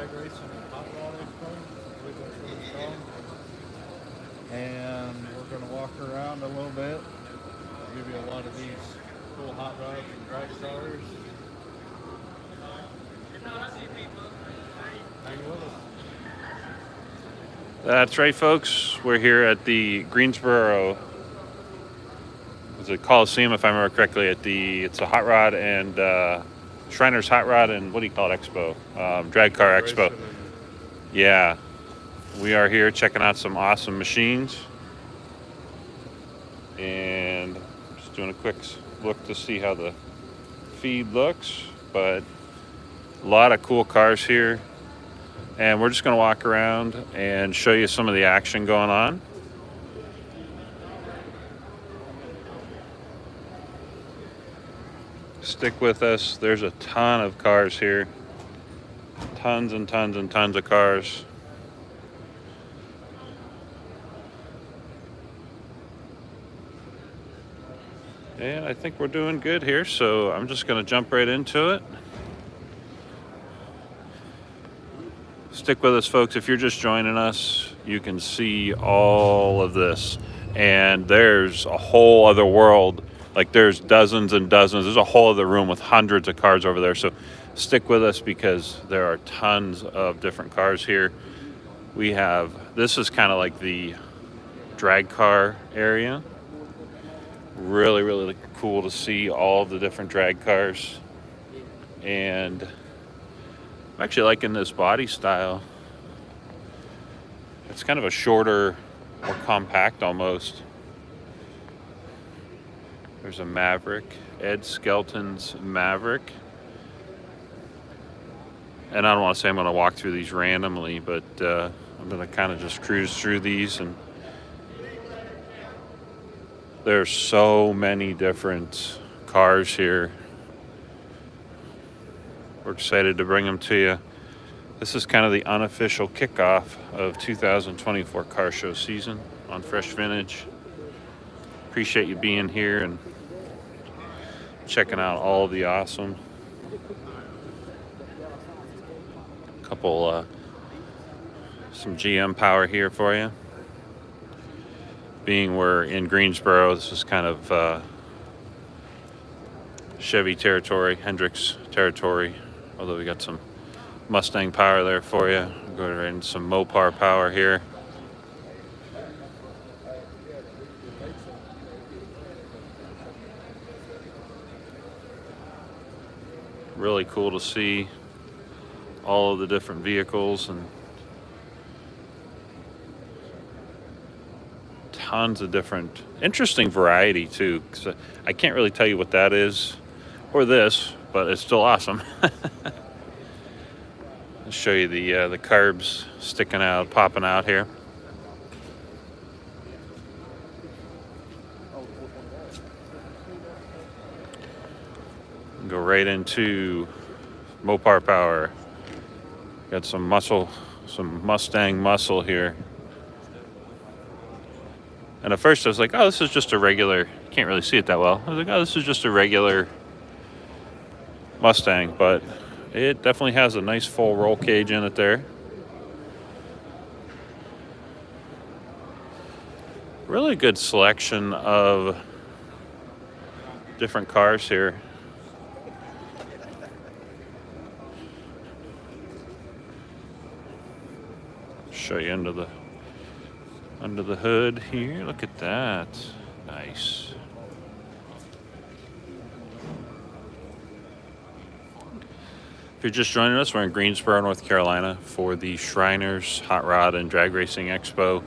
Drag Racing and Hot Rod Expo. I believe that's what it's called. And we're going to walk around a little bit. I'll give you a lot of these cool hot rods and drag cars. Hang with us. That's right, folks. We're here at the Greensboro, was it Coliseum, if I remember correctly, it's a hot rod and Shriner's Hot Rod and what do you call it, Expo? Drag Car Expo. Yeah, we are here checking out some awesome machines. And just doing a quick look to see how the feed looks, but a lot of cool cars here. And we're just going to walk around and show you some of the action going on. Stick with us. There's a ton of cars here. Tons and tons and tons of cars. And I think we're doing good here, so I'm just going to jump right into it. Stick with us, folks. If you're just joining us, you can see all of this. And there's a whole other world. Like, there's dozens and dozens. There's a whole other room with hundreds of cars over there. So stick with us because there are tons of different cars here. This is kind of like the drag car area. Really, really cool to see all the different drag cars. And I'm actually liking this body style. It's kind of a shorter, more compact almost. There's a Maverick, Ed Skelton's Maverick. And I don't want to say I'm going to walk through these randomly, but I'm going to kind of just cruise through these. And there's so many different cars here. We're excited to bring them to you. This is kind of the unofficial kickoff of 2024 car show season on Fresh Vintage. Appreciate you being here and checking out all of the awesome. Couple, some GM power here for you. Being we're in Greensboro, this is kind of Chevy territory, Hendrix territory. Although we got some Mustang power there for you. We'll go right into some Mopar power here. Really cool to see all of the different vehicles and tons of different, interesting variety too. 'Cause I can't really tell you what that is or this, but it's still awesome. I'll show you the carbs sticking out, popping out here. Go right into Mopar power. Got some muscle, some Mustang muscle here. And at first I was like, oh, this is just a regular, can't really see it that well. I was like, oh, this is just a regular Mustang, but it definitely has a nice full roll cage in it there. Really good selection of different cars here. Show you under the hood here. Look at that. Nice. If you're just joining us, we're in Greensboro, North Carolina for the Shriner's Hot Rod and Drag Racing Expo.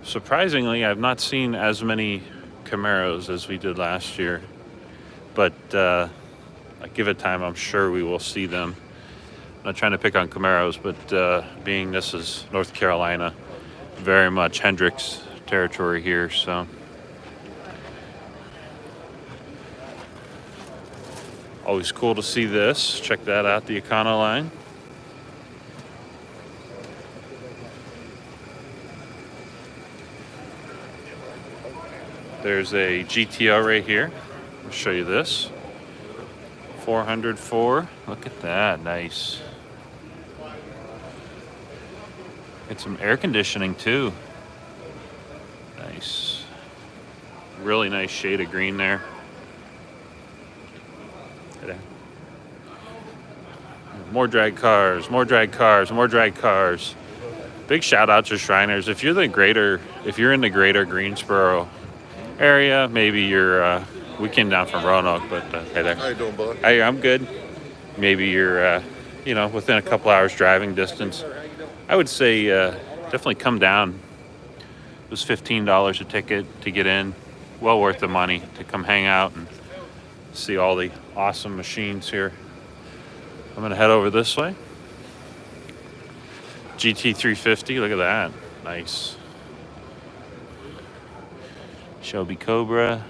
Surprisingly, I've not seen as many Camaros as we did last year, but give it time, I'm sure we will see them. I'm not trying to pick on Camaros, but being this is North Carolina, very much Hendrix territory here, so. Always cool to see this. Check that out, the Econoline. There's a GTO right here. I'll show you this. 404. Look at that. Nice. Get some air conditioning too. Nice. Really nice shade of green there. More drag cars, more drag cars, more drag cars. Big shout out to Shriners. If you're in the greater Greensboro area, maybe you're, we came down from Roanoke, but hey there. How you doing, bud? Hey, I'm good. Maybe you're, within a couple hours driving distance. I would say definitely come down. It was $15 a ticket to get in. Well worth the money to come hang out and see all the awesome machines here. I'm going to head over this way. GT350, look at that. Nice. Shelby Cobra.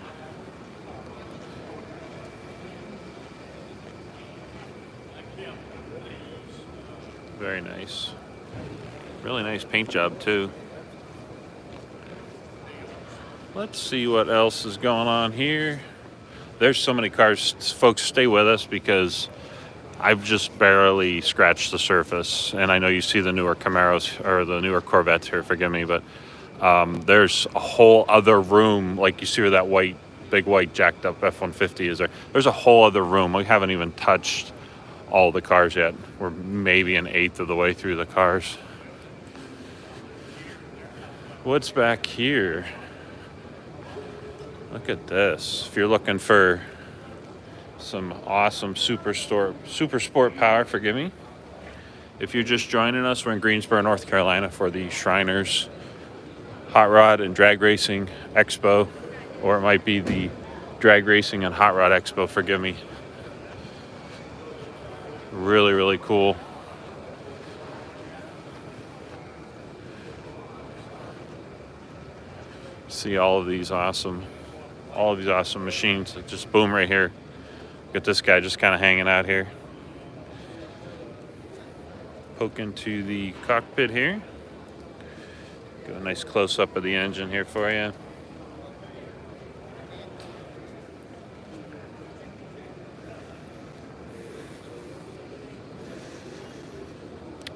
Very nice. Really nice paint job too. Let's see what else is going on here. There's so many cars. Folks, stay with us because I've just barely scratched the surface. And I know you see the newer Camaros or the newer Corvettes here, forgive me, but there's a whole other room. Like you see where that big white jacked up F-150 is there. There's a whole other room. We haven't even touched all the cars yet. We're maybe an eighth of the way through the cars. What's back here? Look at this. If you're looking for some awesome super sport power, forgive me. If you're just joining us, we're in Greensboro, North Carolina for the Shriners Hot Rod and Drag Racing Expo, or it might be the Drag Racing and Hot Rod Expo, forgive me. Really, really cool. See all of these awesome machines that just boom right here. Got this guy just kind of hanging out here. Poke into the cockpit here. Got a nice close up of the engine here for you.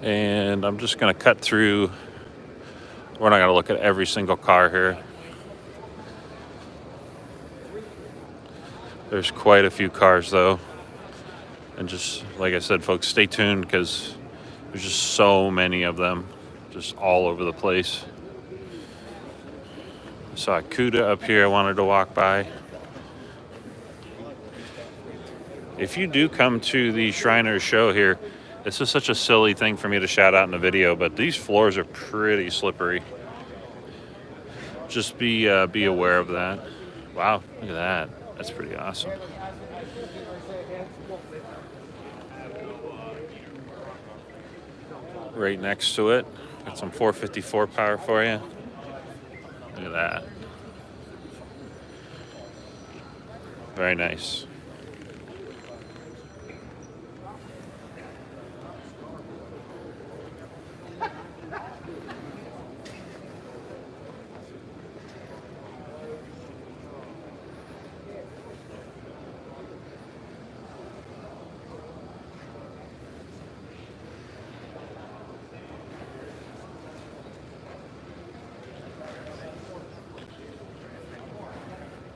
And I'm just going to cut through. We're not going to look at every single car here. There's quite a few cars though. And just like I said, folks, stay tuned because there's just so many of them just all over the place. I saw a CUDA up here I wanted to walk by. If you do come to the Shriners show here, this is such a silly thing for me to shout out in the video, but these floors are pretty slippery. Just be aware of that. Wow, look at that. That's pretty awesome. Right next to it, got some 454 power for you. Look at that. Very nice.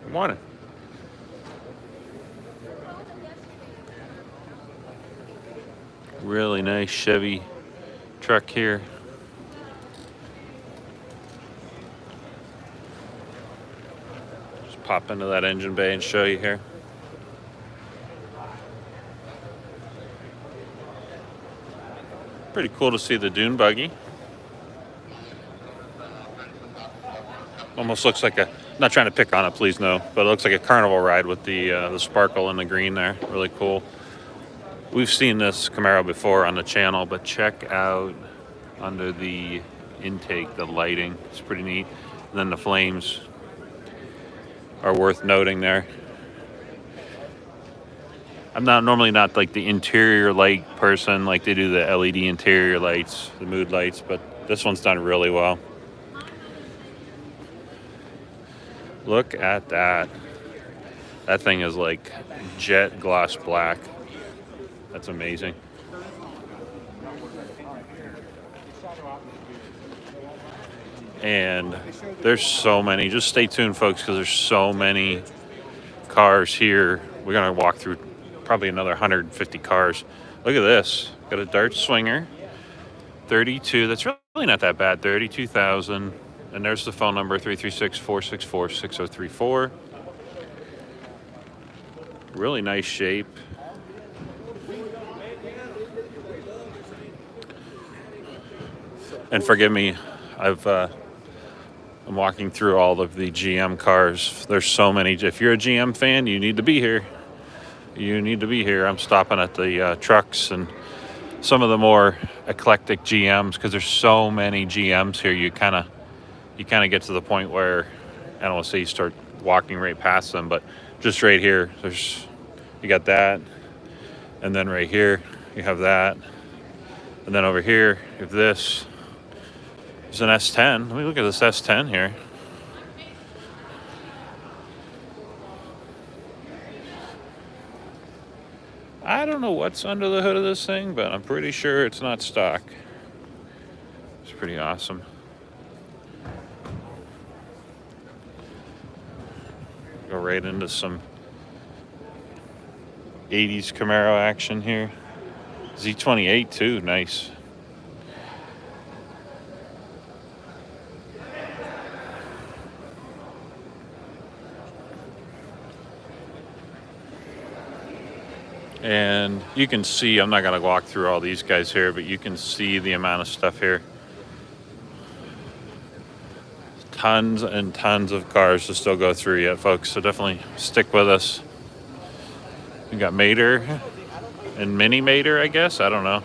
Good morning. Really nice Chevy truck here. Just pop into that engine bay and show you here. Pretty cool to see the dune buggy. Almost looks like a, not trying to pick on it, please no, but it looks like a carnival ride with the sparkle and the green there. Really cool. We've seen this Camaro before on the channel, but check out under the intake, the lighting. It's pretty neat. And then the flames are worth noting there. I'm normally not like the interior light person, like they do the LED interior lights, the mood lights, but this one's done really well. Look at that. That thing is like jet gloss black. That's amazing. And there's so many. Just stay tuned, folks, because there's so many cars here. We're going to walk through probably another 150 cars. Look at this. Got a Dart Swinger. 32. That's really not that bad. 32,000. And there's the phone number, 336-464-6034. Really nice shape. And forgive me, I'm walking through all of the GM cars. There's so many. If you're a GM fan, you need to be here. You need to be here. I'm stopping at the trucks and some of the more eclectic GMs because there's so many GMs here. You kind of get to the point where I don't want to say you start walking right past them, but just right here, you got that, and then right here you have that, and then over here you have this. There's an S10. Let me look at this S10 here. I don't know what's under the hood of this thing, but I'm pretty sure it's not stock. It's pretty awesome. Go right into some 80s Camaro action here. Z28 too, nice. And you can see, I'm not going to walk through all these guys here, but you can see the amount of stuff here. Tons and tons of cars to still go through yet, folks. So definitely stick with us. We got Mater and Mini Mater, I guess. I don't know.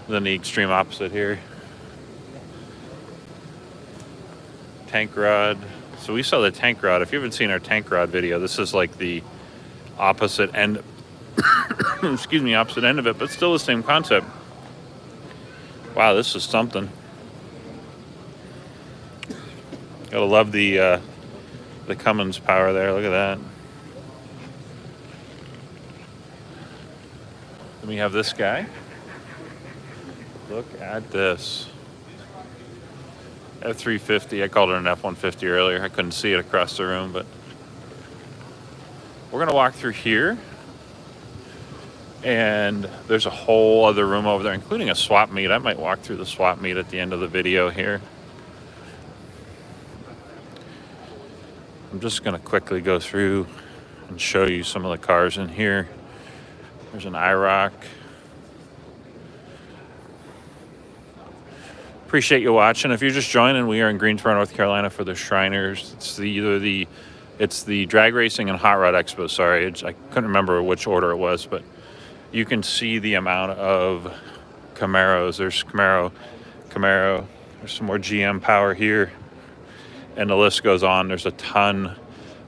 Then the extreme opposite here. Tank Rod. So we saw the Tank Rod. If you haven't seen our Tank Rod video, this is like the opposite end. Excuse me, opposite end of it, but still the same concept. Wow, this is something. Gotta love the Cummins power there. Look at that. Then we have this guy. Look at this. F350. I called it an F-150 earlier. I couldn't see it across the room, but we're gonna walk through here. And there's a whole other room over there, including a swap meet. I might walk through the swap meet at the end of the video here. I'm just gonna quickly go through and show you some of the cars in here. There's an IROC. Appreciate you watching. If you're just joining, we are in Greensboro, North Carolina for the Shriners. It's the Drag Racing and Hot Rod Expo. Sorry, I couldn't remember which order it was, but you can see the amount of Camaros. There's Camaro. There's some more GM power here, and the list goes on. There's a ton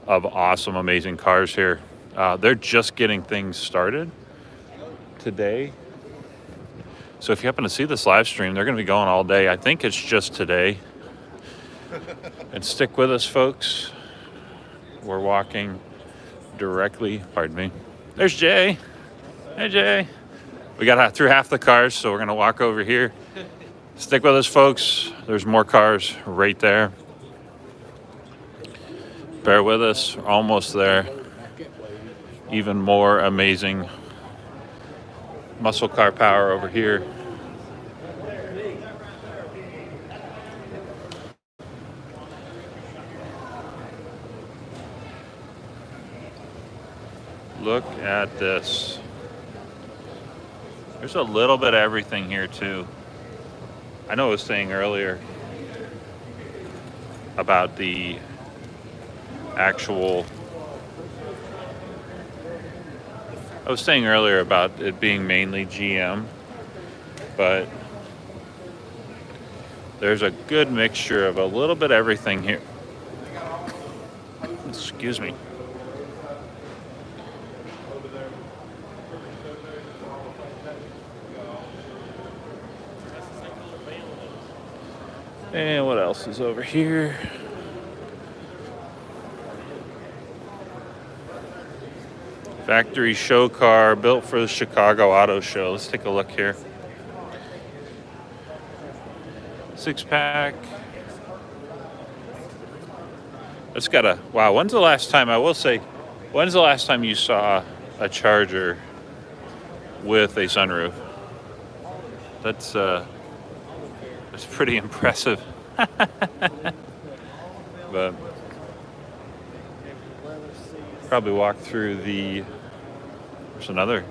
of awesome, amazing cars here. They're just getting things started today. So if you happen to see this live stream, they're going to be going all day. I think it's just today. And stick with us, folks. We're walking directly, pardon me. There's Jay. Hey, Jay. We got through half the cars, so we're going to walk over here. Stick with us, folks. There's more cars right there. Bear with us. We're almost there. Even more amazing muscle car power over here. Look at this. There's a little bit of everything here too. I know I was saying earlier about the actual I was saying earlier about it being mainly GM, but there's a good mixture of a little bit of everything here. Excuse me. And what else is over here? Factory show car built for the Chicago Auto Show. Let's take a look here. 6-pack. It's got a, wow, when's the last time, I will say, when's the last time you saw a Charger with a sunroof? That's pretty impressive. But probably walk through the, there's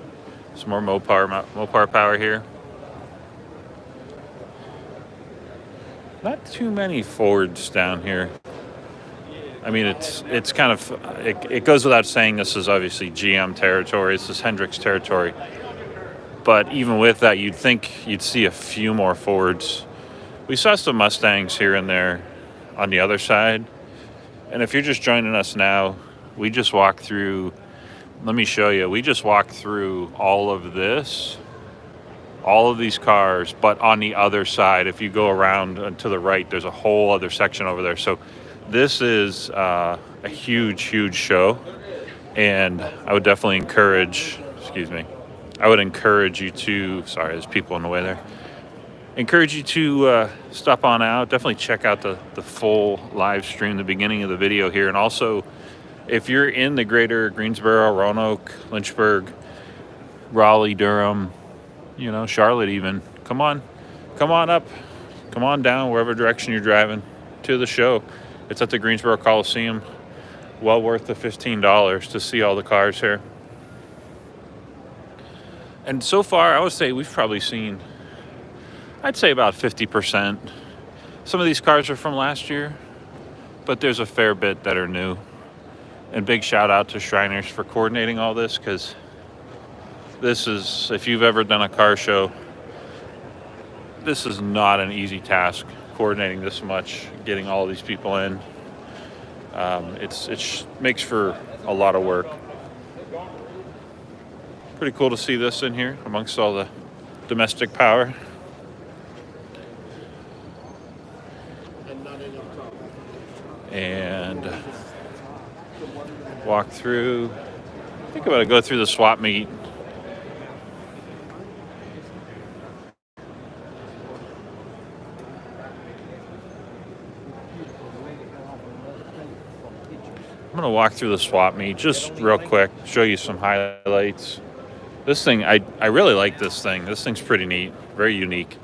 some more Mopar power here. Not too many Fords down here. I mean, it's kind of, it goes without saying this is obviously GM territory, this is Hendrick's territory. But even with that, you'd think you'd see a few more Fords. We saw some Mustangs here and there on the other side. And if you're just joining us now, we just walked through, let me show you, we just walked through all of this, all of these cars, but on the other side, if you go around and to the right, there's a whole other section over there. So this is a huge, huge show. And I would definitely encourage, I would encourage you to, sorry, there's people in the way there. Encourage you to stop on out. Definitely check out the full live stream, the beginning of the video here. And also, if you're in the greater Greensboro, Roanoke, Lynchburg, Raleigh, Durham, you know, Charlotte even, come on up, come on down, wherever direction you're driving, to the show. It's at the Greensboro Coliseum. Well worth the $15 to see all the cars here. And so far, I would say we've probably seen, I'd say about 50%. Some of these cars are from last year, but there's a fair bit that are new. And big shout out to Shriners for coordinating all this, because this is, if you've ever done a car show, this is not an easy task, coordinating this much, getting all these people in. It makes for a lot of work. Pretty cool to see this in here amongst all the domestic power. And walk through, I think I'm going to go through the swap meet. I'm going to walk through the swap meet just real quick, show you some highlights. This thing, I really like this thing. This thing's pretty neat, very unique.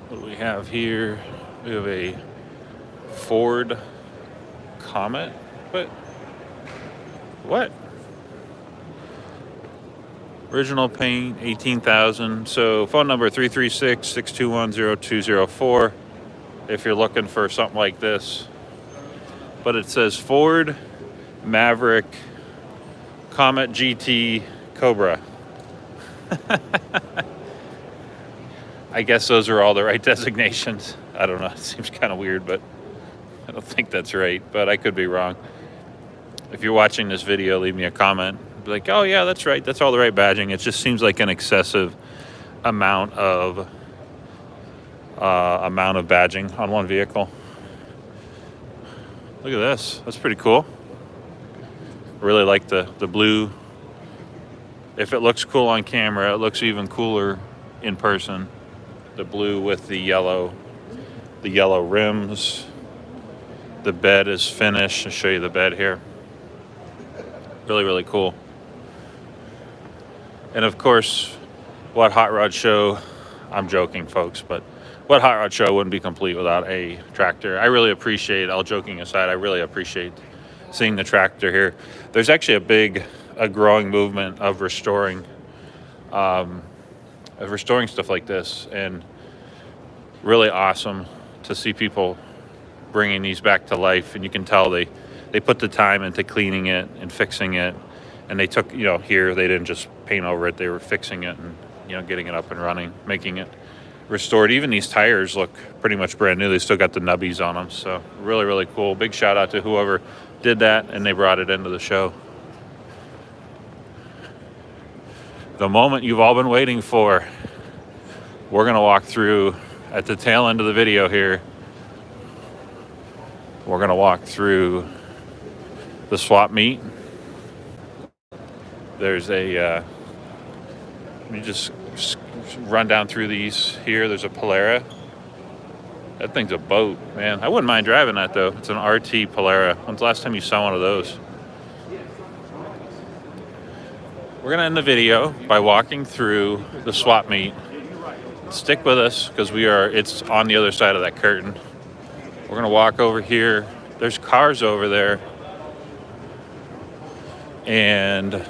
What do we have here? We have a Ford Comet. What? Original paint, 18,000. So phone number 336-621-0204 if you're looking for something like this. But it says Ford Maverick Comet GT Cobra. I guess those are all the right designations. I don't know. It seems kind of weird, but I don't think that's right. But I could be wrong. If you're watching this video, leave me a comment. Be like, oh yeah, that's right. That's all the right badging. It just seems like an excessive amount of badging on one vehicle. Look at this. That's pretty cool. I really like the blue. If it looks cool on camera, it looks even cooler in person. The blue with the yellow rims. The bed is finished. I'll show you the bed here. Really, really cool. And of course, what Hot Rod Show, I'm joking folks, but what Hot Rod Show wouldn't be complete without a tractor. I really appreciate, all joking aside, I really appreciate seeing the tractor here. There's actually a growing movement of restoring stuff like this, and really awesome to see people bringing these back to life. And you can tell they put the time into cleaning it and fixing it, and they took, here they didn't just paint over it, they were fixing it and getting it up and running, making it restored. Even these tires look pretty much brand new. They still got the nubbies on them, so really, really cool. Big shout out to whoever did that, and they brought it into the show. the moment you've all been waiting for. We're gonna walk through at the tail end of the video here. We're gonna walk through the swap meet. There's a, let me just run down through these here. There's a Polara. That thing's a boat, man. I wouldn't mind driving that though. It's an RT Polara. When's the last time you saw one of those? We're gonna end the video by walking through the swap meet. Stick with us because it's on the other side of that curtain. We're gonna walk over here. There's cars over there. And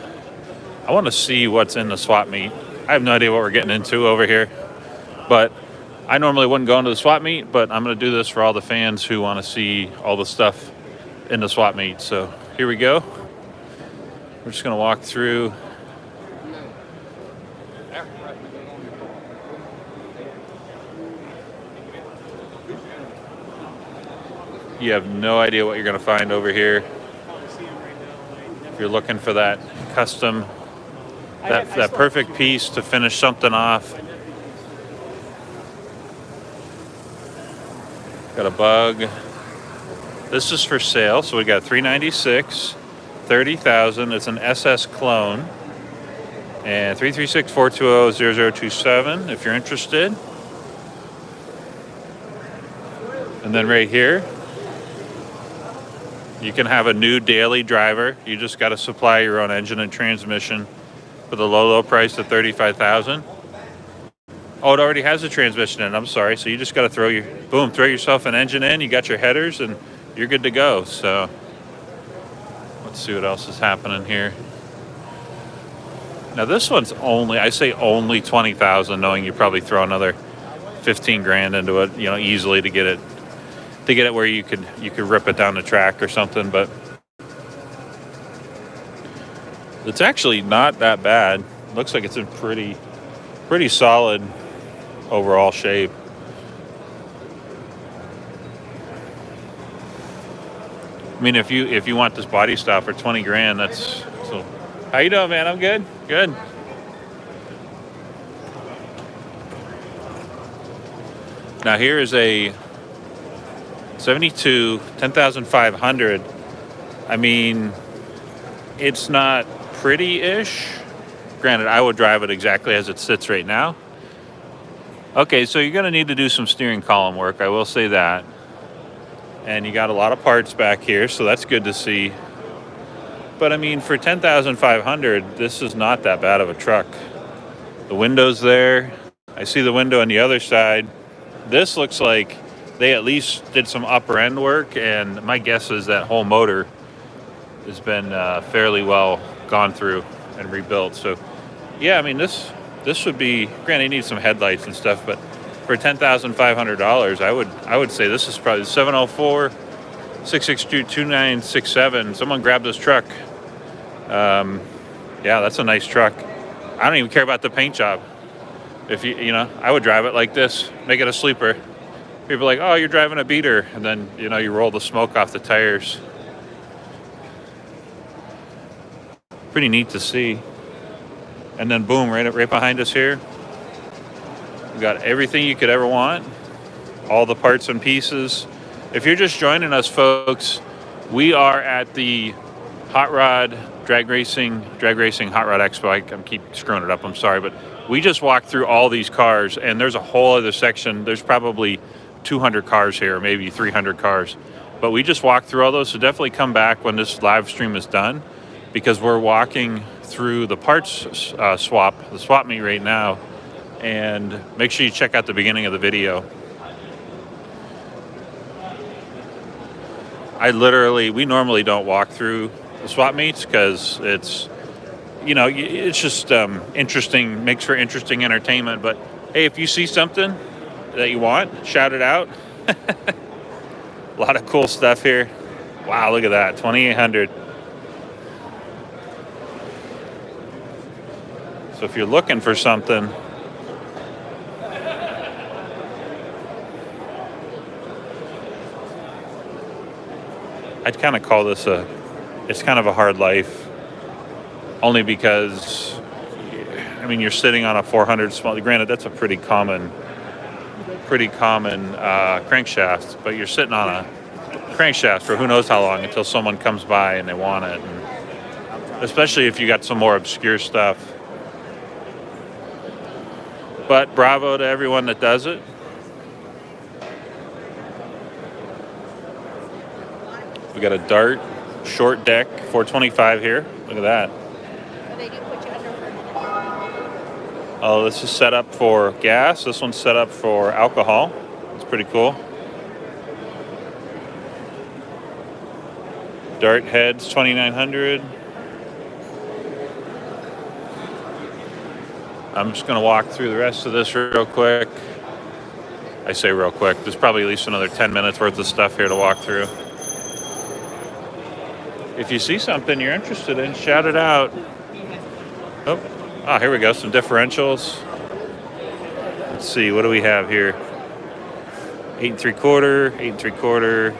I wanna see what's in the swap meet. I have no idea what we're getting into over here, but I normally wouldn't go into the swap meet, but I'm gonna do this for all the fans who wanna see all the stuff in the swap meet. So here we go. We're just gonna walk through. You have no idea what you're gonna find over here. If you're looking for that custom, that perfect piece to finish something off. Got a Bug. This is for sale. So we got 396, 30,000. It's an SS clone. And 336-420-0027 if you're interested. And then right here, you can have a new daily driver. You just got to supply your own engine and transmission for the low price of 35,000. Oh, it already has a transmission in it. I'm sorry. So you just got to throw yourself an engine in. You got your headers, and you're good to go. So let's see what else is happening here. Now this one's only 20,000, knowing you probably throw another 15 grand into it, easily to get it where you could rip it down the track or something. But it's actually not that bad. Looks like it's in pretty solid overall shape. I mean, if you want this body stop for 20 grand, that's so. How you doing, man? I'm good. Good. Now here is a 72 10,500. I mean, it's not pretty-ish. Granted, I would drive it exactly as it sits right now. Okay, so you're going to need to do some steering column work, I will say that. And you got a lot of parts back here, so that's good to see. But I mean, for 10,500, this is not that bad of a truck. The window's there. I see the window on the other side. This looks like they at least did some upper end work, and my guess is that whole motor has been fairly well gone through and rebuilt. So yeah, I mean, this would be, granted, you need some headlights and stuff, but for $10,500, I would say this is probably 704-662-2967. Someone grab this truck. Yeah, that's a nice truck. I don't even care about the paint job. If I would drive it like this, make it a sleeper. People are like, oh, you're driving a beater, and then you roll the smoke off the tires. Pretty neat to see. And then boom, right behind us here, we got everything you could ever want, all the parts and pieces. If you're just joining us, folks, we are at the Hot Rod Drag Racing Hot Rod Expo. I keep screwing it up, I'm sorry, but we just walked through all these cars, and there's a whole other section. There's probably 200 cars here, maybe 300 cars, but we just walked through all those. So definitely come back when this live stream is done, because we're walking through the parts swap meet right now. And make sure you check out the beginning of the video. We normally don't walk through the swap meets because it's just interesting, makes for interesting entertainment. But hey, if you see something that you want, shout it out. A lot of cool stuff here. Wow, look at that, 2,800. So if you're looking for something, I'd kind of call this it's kind of a hard life, only because, I mean, you're sitting on a 400 small. Granted, that's a pretty common crankshaft, but you're sitting on a crankshaft for who knows how long until someone comes by and they want it. And especially if you got some more obscure stuff. But bravo to everyone that does it. We got a Dart short deck 425 here. Look at that. Oh, this is set up for gas. This one's set up for alcohol. It's pretty cool. Dart heads 2900. I'm just going to walk through the rest of this real quick. I say real quick. There's probably at least another 10 minutes worth of stuff here to walk through. If you see something you're interested in, shout it out. Oh, here we go. Some differentials. Let's see. What do we have here? 8 3/4, 8 3/4,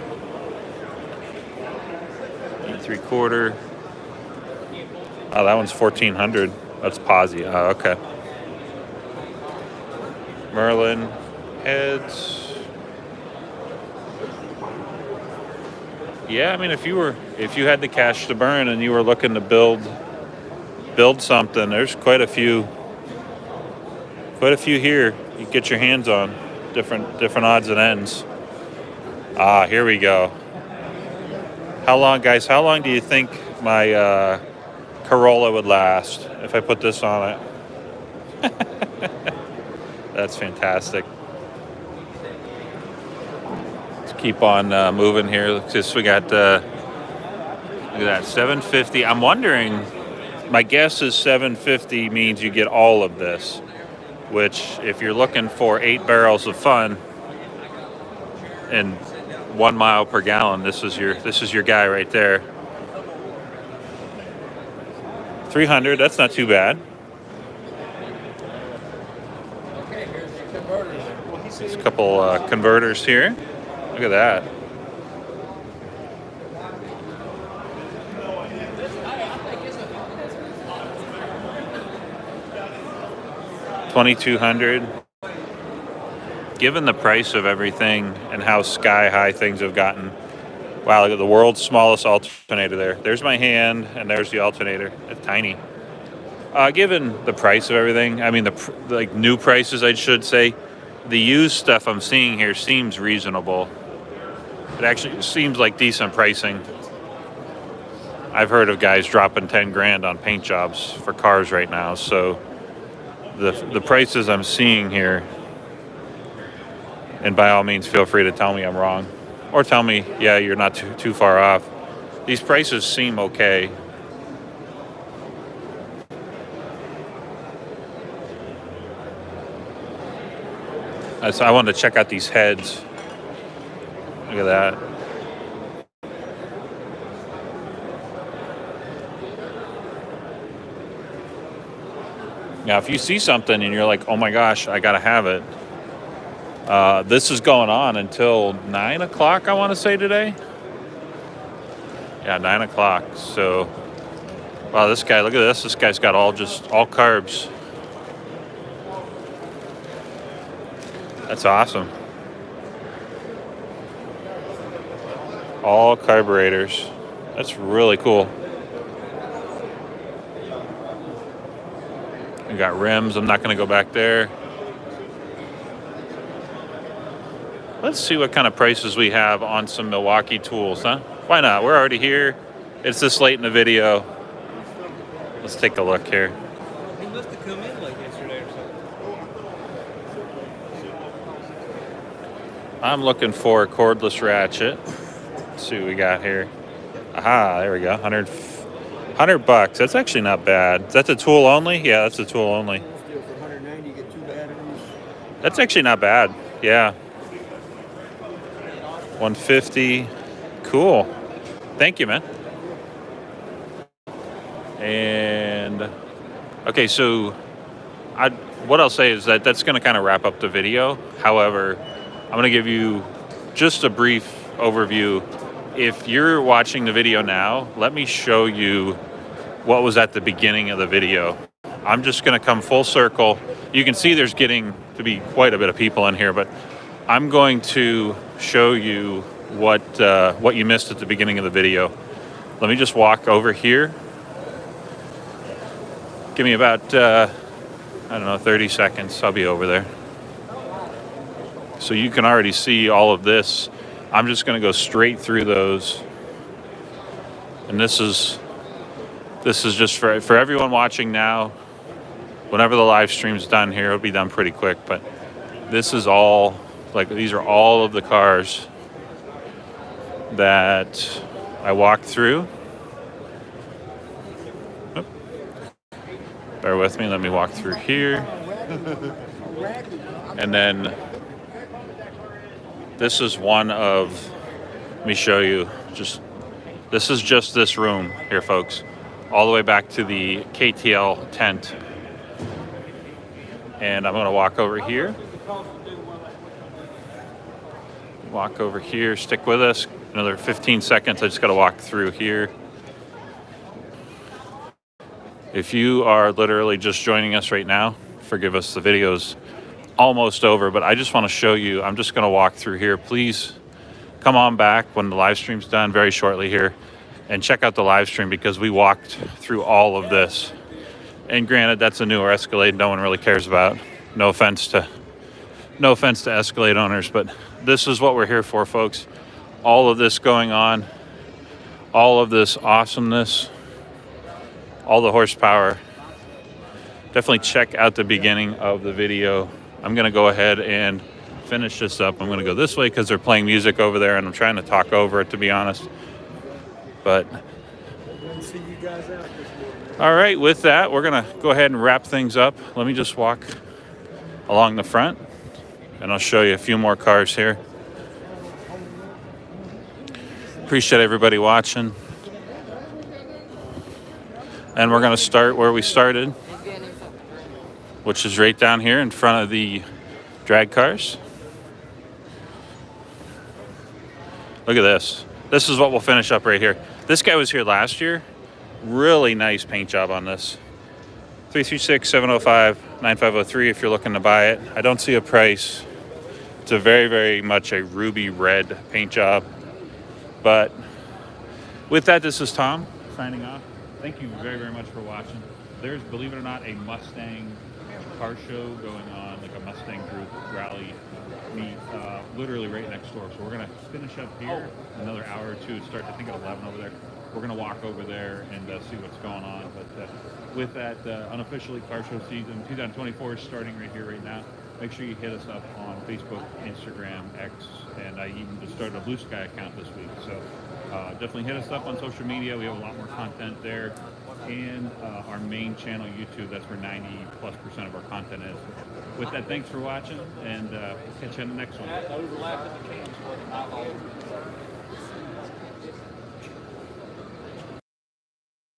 8 3/4. Oh, that one's 1400. That's Posi. Oh, okay. Merlin heads. Yeah, I mean, if you had the cash to burn and you were looking to build something, there's quite a few here you get your hands on, different odds and ends. Here we go. How long, guys? How long do you think my Corolla would last if I put this on it? That's fantastic. Let's keep on moving here. Just we got look at that 750. I'm wondering. My guess is 750 means you get all of this, which if you're looking for 8 barrels of fun and 1 mile per gallon, this is your guy right there. 300. That's not too bad. There's a couple converters here. Look at that. $2,200. Given the price of everything and how sky high things have gotten, wow! Look at the world's smallest alternator there. There's my hand, and there's the alternator. It's tiny. Given the price of everything, I mean like new prices, I should say. The used stuff I'm seeing here seems reasonable. It actually seems like decent pricing. I've heard of guys dropping 10 grand on paint jobs for cars right now. So the prices I'm seeing here, and by all means feel free to tell me I'm wrong, or tell me, yeah, you're not too far off. These prices seem okay. So I wanted to check out these heads. Look at that. Now, if you see something and you're like, oh my gosh, I got to have it. This is going on until 9 o'clock, I want to say today. Yeah, 9 o'clock. So, wow, this guy, look at this. This guy's got all carbs. That's awesome. All carburetors. That's really cool. We got rims. I'm not going to go back there. Let's see what kind of prices we have on some Milwaukee tools, huh? Why not? We're already here. It's this late in the video. Let's take a look here. He must have come in like yesterday or something. I'm looking for a cordless ratchet. Let's see what we got here. Aha, there we go. $100. That's actually not bad. Is that the tool only? Yeah, that's the tool only. For 190, you get 2 batteries. That's actually not bad. Yeah. 150. Cool. Thank you, man. And okay, so what I'll say is that's going to kind of wrap up the video. However, I'm going to give you just a brief overview. If you're watching the video now, let me show you what was at the beginning of the video. I'm just going to come full circle. You can see there's getting to be quite a bit of people in here, but I'm going to show you what you missed at the beginning of the video. Let me just walk over here. Give me about, I don't know, 30 seconds. I'll be over there. So you can already see all of this. I'm just going to go straight through those. And this is just for everyone watching now. Whenever the live stream's done here, it'll be done pretty quick. But this is all, like, these are all of the cars that I walked through. Oop. Bear with me, let me walk through here. And then this is one of, let me show you, this is just this room here, folks. All the way back to the KTL tent. And I'm gonna walk over here. Walk over here, stick with us. Another 15 seconds, I just gotta walk through here. If you are literally just joining us right now, forgive us, the video's almost over, but I just wanna show you, I'm just gonna walk through here. Please come on back when the live stream's done very shortly here and check out the live stream because we walked through all of this. And granted, that's a newer Escalade no one really cares about. No offense to Escalade owners, but this is what we're here for, folks. All of this going on, all of this awesomeness, all the horsepower. Definitely check out the beginning of the video. I'm gonna go ahead and finish this up. I'm gonna go this way because they're playing music over there and I'm trying to talk over it, to be honest. But See you guys out this morning. all right, with that, we're gonna go ahead and wrap things up. Let me just walk along the front and I'll show you a few more cars here. Appreciate everybody watching. And we're gonna start where we started, which is right down here in front of the drag cars. Look at this. This is what we'll finish up right here. This guy was here last year. Really nice paint job on this. 336-705-9503 if you're looking to buy it. I don't see a price. It's a very, very much a ruby red paint job. But with that, this is Tom signing off. Thank you very, very much for watching. There's, believe it or not, a Mustang car show going on, like a Mustang group rally meet, literally right next door. So we're gonna finish up here another hour or two. It starts, I think, at 11 over there. We're gonna walk over there and see what's going on. But with that, unofficially, car show season 2024 is starting right here, right now. Make sure you hit us up on Facebook, Instagram, X, and I even just started a Blue Sky account this week. So definitely hit us up on social media. We have a lot more content there. And our main channel, YouTube, that's where 90+% of our content is. With that, thanks for watching, and we'll catch you on the next one.